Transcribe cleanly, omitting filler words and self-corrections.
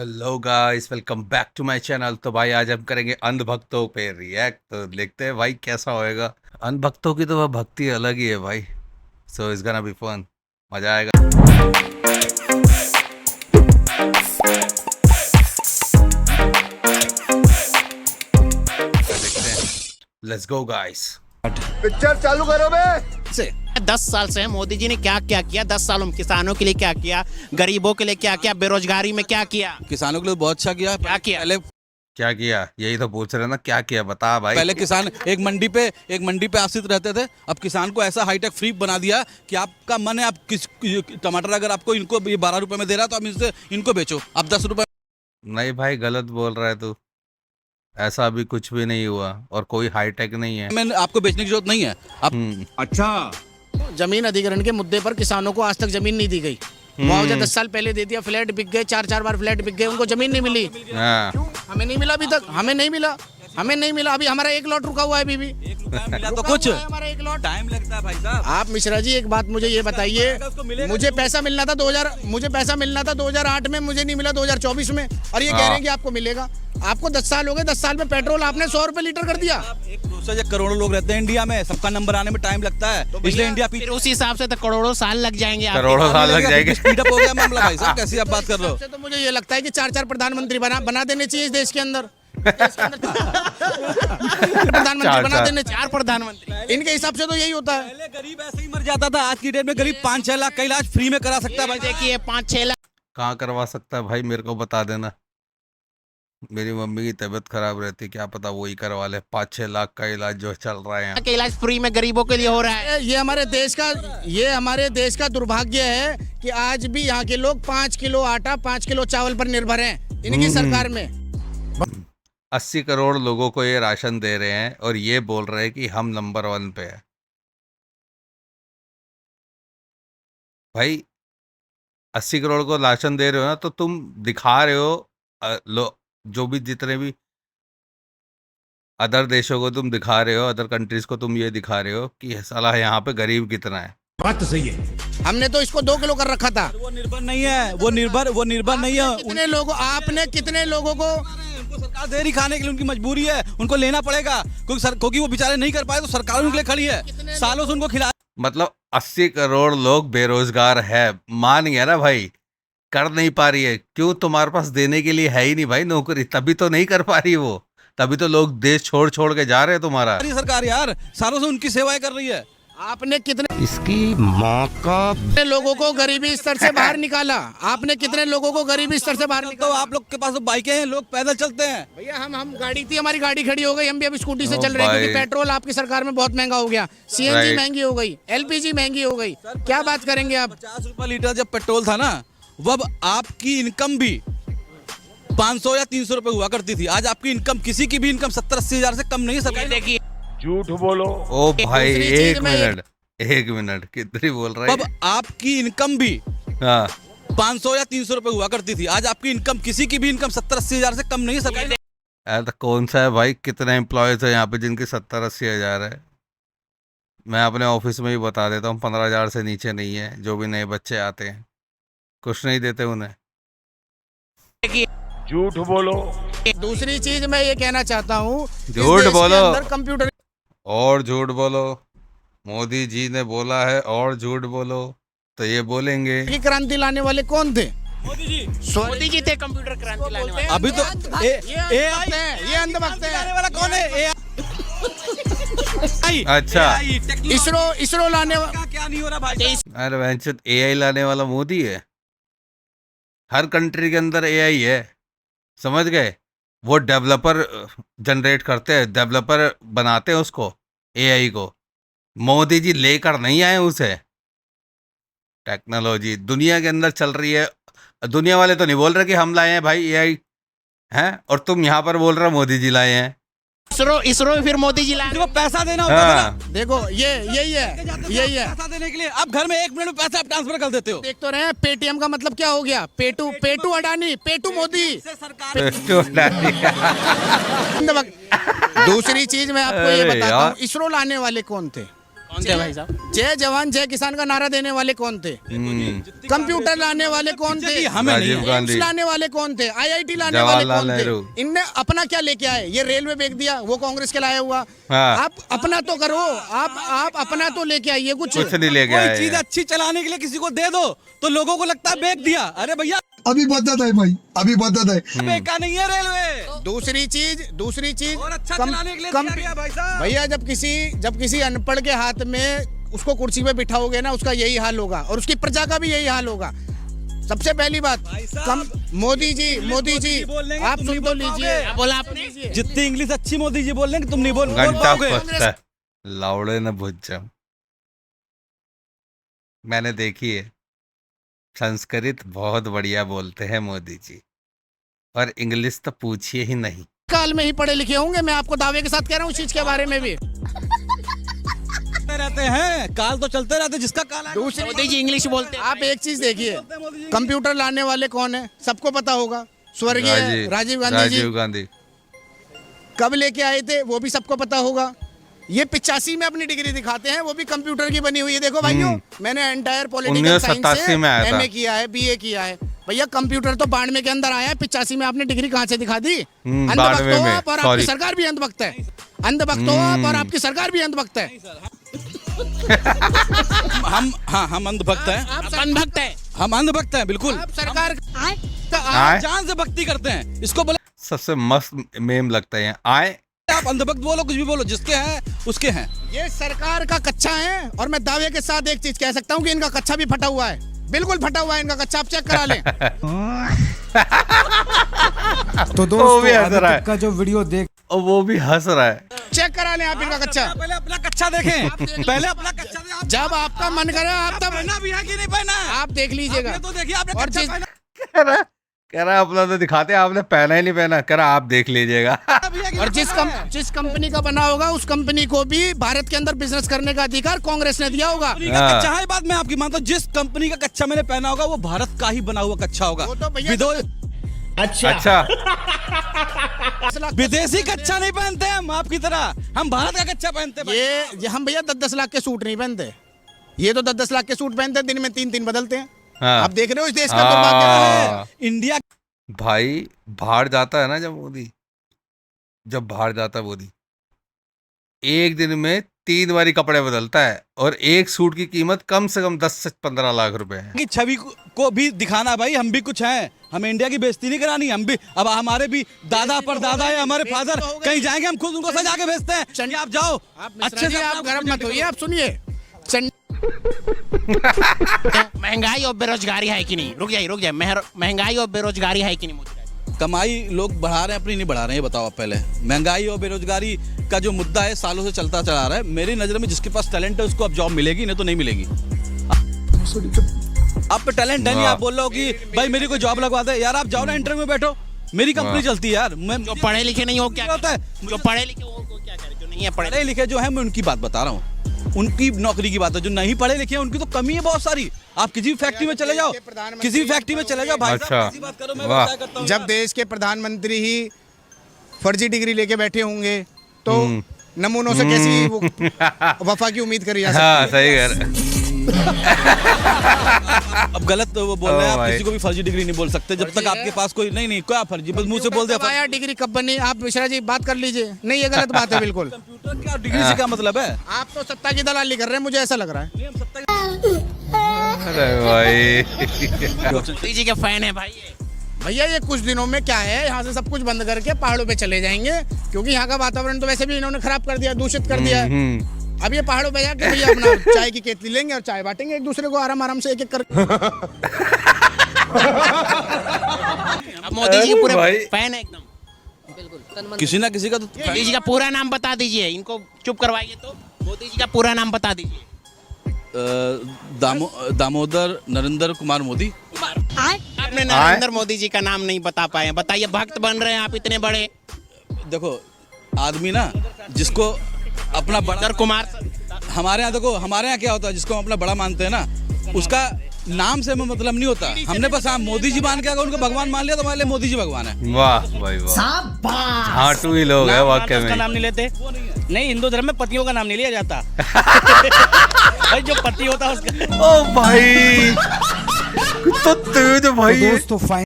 Hello guys, welcome back to my channel. तो भाई आज हम करेंगे अंधभक्तों पे रिएक्ट। तो देखते हैं भाई कैसा होएगा। अंधभक्तों की तो वह भक्ति अलग ही है भाई। So it's gonna be fun, मजा आएगा। देखते हैं, लेट्स गो गाइस। पिक्चर चालू करो बे। से 10 साल से मोदी जी ने क्या क्या किया। 10 सालों में किसानों के लिए क्या किया, गरीबों के लिए क्या किया, बेरोजगारी में क्या किया। किसानों के लिए बहुत अच्छा किया। क्या किया? पहले क्या किया, यही तो पूछ रहे ना, क्या किया बता भाई। पहले किसान एक मंडी पे आश्रित रहते थे। अब किसान को ऐसा हाईटेक फ्री बना दिया कि आपका मन है, आप किस टमाटर अगर आपको इनको 12 रुपए में दे रहा तो आप इनसे इनको बेचो, आप 10 रुपए। नहीं भाई, गलत बोल रहा है तू। ऐसा अभी कुछ भी नहीं हुआ और कोई हाईटेक नहीं है। में आपको बेचने की जरूरत नहीं है। आप अच्छा, जमीन अधिग्रहण के मुद्दे पर किसानों को आज तक जमीन नहीं दी गई। मुआवजा 10 साल पहले दे दिया, फ्लैट बिक गए, 4 बार फ्लैट बिक गए, उनको जमीन नहीं मिली। हाँ। हमें नहीं मिला, अभी तक हमें नहीं मिला। अभी हमारा एक लॉट रुका हुआ है। अभी भी मिला तो रुका कुछ हुआ है हमारा एक लॉट। टाइम लगता है भाई साहब। आप मिश्रा जी एक बात मुझे ये बताइए, मुझे पैसा मिलना था 2008 में, मुझे नहीं मिला 2024 में, और ये कह रहे हैं कि आपको मिलेगा। आपको 10 साल हो गए, 10 साल में पेट्रोल आपने 100 रुपए लीटर कर दिया। एक 200 करोड़ों लोग रहते हैं इंडिया में, सबका नंबर आने में टाइम लगता है, इसलिए इंडिया फिर उस हिसाब से तो करोड़ों साल लग जाएंगे आपके। करोड़ों साल लग जाएंगे। स्पीड अप हो गया मामला भाई साहब, कैसी आप बात कर रहे हो। तो मुझे ये लगता है कि 4 प्रधानमंत्री बना देने चाहिए इस देश के अंदर। प्रधानमंत्री बना देने, 4 प्रधानमंत्री। इनके हिसाब से तो यही होता है। पहले गरीब ऐसे ही मर जाता था, आज की डेट में गरीब 5-6 लाख का इलाज फ्री में करा सकता है भाई। देखिए 5-6 लाख कहाँ करवा सकता है भाई, मेरे को बता देना। मेरी मम्मी की तबीयत खराब रहती, क्या पता वही करवा ले। 5-6 लाख का इलाज जो चल रहा है यहाँ। का इलाज फ्री में गरीबों के लिए हो रहा है। ये हमारे देश का दुर्भाग्य है कि आज भी यहाँ के लोग 5 किलो आटा, 5 किलो चावल पर निर्भर हैं इनकी सरकार में। 80 करोड़ लोगों को ये राशन दे रहे हैं और ये बोल रहे हैं कि हम नंबर 1 पे है। भाई 80 करोड़ को राशन दे रहे हो ना, तो तुम दिखा रहे हो जो भी जितने भी अदर देशों को तुम दिखा रहे हो, अदर कंट्रीज को तुम ये दिखा रहे हो कि साला यहाँ पे गरीब कितना है। बात तो सही है। हमने तो इसको 2 किलो कर रखा था। वो निर्भर नहीं है, वो निर्भर नहीं है। आपने कितने लोगों को उनको सरकार दे रही खाने के लिए, उनकी मजबूरी है, उनको लेना पड़ेगा, क्योंकि वो बेचारे नहीं कर पाए तो सरकार उनके लिए खड़ी है, सालों से उनको खिला। मतलब 80 करोड़ लोग बेरोजगार है, मान गया ना भाई। कर नहीं पा रही है, क्यों? तुम्हारे पास देने के लिए है ही नहीं भाई नौकरी, तभी तो नहीं कर पा रही वो। तभी तो लोग देश छोड़ छोड़ के जा रहे हैं तुम्हारा। सरकार यार सालों से उनकी सेवाएं कर रही है। आपने कितने इसकी माँ का लोगों को गरीबी स्तर से बाहर निकाला? आपने कितने लोगों को गरीबी स्तर से बाहर तो निकाला? आप लोग के पास तो बाइकें हैं, लोग पैदल चलते हैं। भैया हम गाड़ी थी, हमारी गाड़ी खड़ी हो गई, हम भी अब स्कूटी से ओ चल रहे हैं, क्योंकि भाई। पेट्रोल आपकी सरकार में बहुत महंगा हो गया, सीएनजी राइट। महंगी हो गई, एलपीजी महंगी हो गई। क्या बात करेंगे आप? 50 रुपए लीटर जब पेट्रोल था ना, वह आपकी इनकम भी 500 या 300 रुपए हुआ करती थी। आज आपकी इनकम, किसी की भी इनकम 70-80 हजार से कम नहीं है। सरकार देखिए झूठ बोलो। ओ भाई दूसरी चीज एक मिनट कितनी बोल रहा अब है? आपकी इनकम भी हाँ 500 या 300 रुपए हुआ करती थी। आज आपकी इनकम, किसी की भी इनकम 70-80 हजार से कम नहीं है। सरकार तो कौन सा है भाई? कितने एम्प्लॉयज है यहाँ पे जिनकी 70-80 हजार है? मैं अपने ऑफिस में ही बता देता हूँ, 15,000 से नीचे नहीं है। जो भी नए बच्चे आते हैं कुछ नहीं देते उन्हें। झूठ बोलो। दूसरी चीज मैं ये कहना चाहता हूँ, झूठ बोलो। कंप्यूटर और झूठ बोलो, मोदी जी ने बोला है और झूठ बोलो तो ये बोलेंगे। की क्रांति लाने वाले कौन थे? मोदी जी थे कंप्यूटर क्रांति लाने वाले। अभी तो ये अंधभक्त लाने हैं। वाला कौन है? अच्छा। इसरो लाने क्या नहीं हो रहा भाई? अरे वैसे एआई लाने वाला मोदी है। हर कंट्री के अंदर एआई है, समझ गए? वो डेवलपर जनरेट करते हैं, डेवलपर बनाते हैं उसको, एआई को। मोदी जी लेकर नहीं आए उसे। टेक्नोलॉजी दुनिया के अंदर चल रही है। दुनिया वाले तो नहीं बोल रहे कि हम लाए हैं भाई एआई, हैं? और तुम यहाँ पर बोल रहे हो मोदी जी लाए हैं। इसरो फिर मोदी जी लाए। को पैसा देना होता था हाँ। ना, देखो यही है। पैसा देने के लिए अब घर में 1 मिनट में पैसा आप ट्रांसफर कर देते हो। देख तो रहे हैं, पेटीएम का मतलब क्या हो गया? पेटू अडानी, पेटू मोदी। दूसरी चीज मैं आपको ये बताता हूँ, इसरो लाने वाले कौन थे? कौन थे भाई साहब? जय जवान जय किसान का नारा देने वाले कौन थे? कंप्यूटर लाने वाले कौन थे? हमें नहीं राजीव है। गांधी, एम्स लाने वाले कौन थे? आईआईटी लाने वाले जवाहरलाल कौन नेहरू। थे? इनने अपना क्या लेके आए? ये रेलवे बेच दिया, वो कांग्रेस के लाया हुआ। हाँ। आप अपना तो करो, आप अपना तो लेके आइए कुछ। कुछ नहीं लेके कोई आए चीज हैं। अच्छी चलाने के लिए किसी को दे दो तो लोगों को लगता है बेच दिया। अरे भैया अभी बदत है भाई, अभी बदत है। बेका नहीं है रेलवे। दूसरी चीज और अच्छा चलाने के लिए दिया गया भाई साहब। भैया जब किसी अनपढ़ के हाथ में उसको कुर्सी पे बिठाओगे ना, उसका यही हाल होगा और उसकी प्रजा का भी यही हाल होगा। सबसे पहली बात, मोदी जी बोलेंगे, आप तुम सुन नहीं तो बोल लीजिए। पाओगे। क्या बोला आपने? जितनी इंग्लिश अच्छी मोदी जी बोल लेंगे तुम नहीं बोल घंटा पाओगे। फंसता है, लावड़े न भुज जाऊं। मैंने देखी है, संस्कृत बहुत बढ़िया बोलते हैं मोदी जी, और इंग्लिश तो पूछिए ही नहीं। काल में ही पढ़े लिखे होंगे, मैं आपको दावे के साथ कह रहा हूँ इस चीज के बारे में भी। रहते हैं काल तो चलते रहते हैं, जिसका काल आएगा। दूसरी मोदी जी इंग्लिश बोलते हैं। आप एक चीज देखिए, कंप्यूटर लाने वाले कौन है? सबको पता होगा, स्वर्गीय राजीव गांधी जी। राजीव गांधी कब लेके आए थे वो भी सबको पता होगा। ये 85 में अपनी डिग्री दिखाते हैं, वो भी कंप्यूटर की बनी हुई है। देखो भाइयों, मैंने एंटायर पॉलिटिकल साइंस 1987 में आया था। एमए किया है, बीए किया है। भैया कंप्यूटर तो 92 के अंदर आया है, 85 में आपने डिग्री कहाँ से दिखा दी? अंधभक्त 92 हो में, आप और आपकी sorry। सरकार भी अंधभक्त है। अंधभक्त हो आप और आपकी सरकार भी अंधभक्त है। हम अंधभक्त हैं। आप अंधभक्त है। हम अंधभक्त हैं बिल्कुल। आप सरकार आए? जान से भक्ति करते हैं। इसको बोले सबसे मस्त मेम लगता है आए। आप अंधभक्त बोलो, कुछ भी बोलो, जिसके हैं उसके हैं। ये सरकार का कच्चा है, और मैं दावे के साथ एक चीज कह सकता हूँ कि इनका कच्चा भी फटा हुआ है। बिल्कुल फटा हुआ है इनका कच्चा, आप चेक करा लें। तो वो भी हंस रहा है। का जो वीडियो देख और वो भी हंस रहा है। चेक करा लें आप इनका कच्चा। पहले अपना कच्चा देखें। पहले अपना कच्चा देखें। जब आपका मन करे आप तब पहना भी है कि नहीं पहना? आप देख लीजिएगा। आपने तो देखिए, आपने और कच्चा जिस- पहना कह रहा अपना तो दिखाते, आपने पहना ही नहीं पहना। कह रहा आप देख लीजिएगा। भी है कि और नहीं पहना है? जिस कंपनी का बना होगा उस कंपनी को भी भारत के अंदर बिजनेस करने का अधिकार कांग्रेस ने दिया होगा। कंपनी का कच्चा है, बात मैं आपकी मानता हूँ। जिस कंपनी का कच्चा मैंने पहना होगा वो भारत का ही बना हुआ कच्चा होगा। वो तो भैया- अच्छा विदेशी कच्चा नहीं पहनते हम आपकी तरह, हम भारत का कच्चा पहनते हैं। ये हम भैया 10-10 लाख के सूट नहीं पहनते। ये तो 10-10 लाख के सूट पहनते हैं, दिन में 3-3 बदलते हैं। हाँ। आप देख रहे हो इस देश का दुर्भाग्य हाँ। है। इंडिया भाई बाहर जाता है ना, जब बाहर जाता है मोदी, एक दिन में 3 बारी कपड़े बदलता है, और एक सूट की कीमत कम से कम 10 से 15 लाख रुपए है। की छवि को भी दिखाना, भाई हम भी कुछ हैं। हमें इंडिया की बेइज्जती नहीं करानी। हम भी अब हमारे भी दादा पर दादा है, हमारे फादर कहीं जाएंगे हम खुद उनको सजा के भेजते हैं। चलिए आप जाओ, आप अच्छे से आप गर्म मत होइए। आप सुनिए, महंगाई और बेरोजगारी है कि नहीं? रुक जाइए। महंगाई और बेरोजगारी है कि नहीं? मुझे कमाई लोग बढ़ा रहे हैं अपनी, नहीं बढ़ा रहे हैं? ये बताओ आप पहले। महंगाई और बेरोजगारी का जो मुद्दा है सालों से चलता चला आ रहा है। मेरी नजर में जिसके पास टैलेंट है उसको अब जॉब मिलेगी, नहीं तो नहीं मिलेगी। आप पे टैलेंट है नहीं, आप बोल रहे हो कि भाई मेरी कोई जॉब लगवा दे। यार आप जाओ ना इंटरव्यू में बैठो, मेरी कंपनी चलती है यार। मैं जो पढ़े लिखे नहीं हो क्या होता है, जो पढ़े लिखे हो वो क्या करे? जो नहीं है पढ़े लिखे जो है, मैं उनकी बात बता रहा हूँ। उनकी नौकरी की बात है। जो नहीं पढ़े लिखे हैं उनकी तो कमी है बहुत सारी। आप किसी फैक्ट्री में चले जाओ, किसी फैक्ट्री में चले जाओ भाई साहब, अच्छा। कैसी बात करो, मैं वाह। बताया करता हूँ। जब देश के प्रधानमंत्री ही फर्जी डिग्री लेके बैठे होंगे तो नमूनों से कैसी वफा की उम्मीद करी जा सकती हाँ है? सही कर। अब गलत वो बोल रहे हैं ओ आप। भाई। किसी को भी फर्जी डिग्री नहीं बोल सकते जब तक आपके पास कोई नहीं क्या फर्जी, बस मुंह से बोल दे। कब आया डिग्री कब बनी? आप मिश्रा जी बात कर लीजिए। नहीं, ये गलत बात है बिल्कुल। कंप्यूटर क्या डिग्री से क्या मतलब है? आप तो सत्ता की दलाली कर रहे हैं, मुझे ऐसा लग रहा है। अरे भाई मोदी जी के फैन है भाई ये। भैया ये कुछ दिनों में क्या है, यहाँ से सब कुछ बंद करके पहाड़ों पे चले जाएंगे, क्योंकि यहाँ का वातावरण तो वैसे भी इन्होंने खराब कर दिया, दूषित कर दिया है। अब ये पहाड़ों पे जाके भैया अपना चाय की केतली लेंगे और चाय बांटेंगे एक दूसरे को आराम से, एक-एक कर। अब मोदी जी के पूरे भाई। फैन है एकदम। किसी ना किसी का तो मोदी जी का पूरा नाम बता दीजिए, इनको चुप करवाइए। तो मोदी जी का पूरा नाम बता दीजिए। दामोदर नरेंद्र कुमार मोदी। आपने नरेंद्र मोदी जी का नाम नहीं बता पाए। बताइए, भक्त बन रहे हैं आप इतने बड़े। देखो आदमी ना जिसको अपना बड़ा, नरेंद्र कुमार हमारे यहाँ देखो, हमारे यहाँ क्या होता है, जिसको हम अपना बड़ा मानते हैं ना, उसका नाम से हमें मतलब नहीं होता। हमने बस हाँ मोदी जी मान के अगर उनको भगवान मान लिया तो हमारे लिए मोदी जी भगवान है। वाह भाई वाह, झाटू ही लोग है वाकई में। नाम नहीं लेते। नहीं, हिंदू धर्म में पतियों का नाम नहीं लिया जाता। भाई जो पति होता है उसका। ओ भाई, कितना तेज है भाई ये। दोस्तों फाइन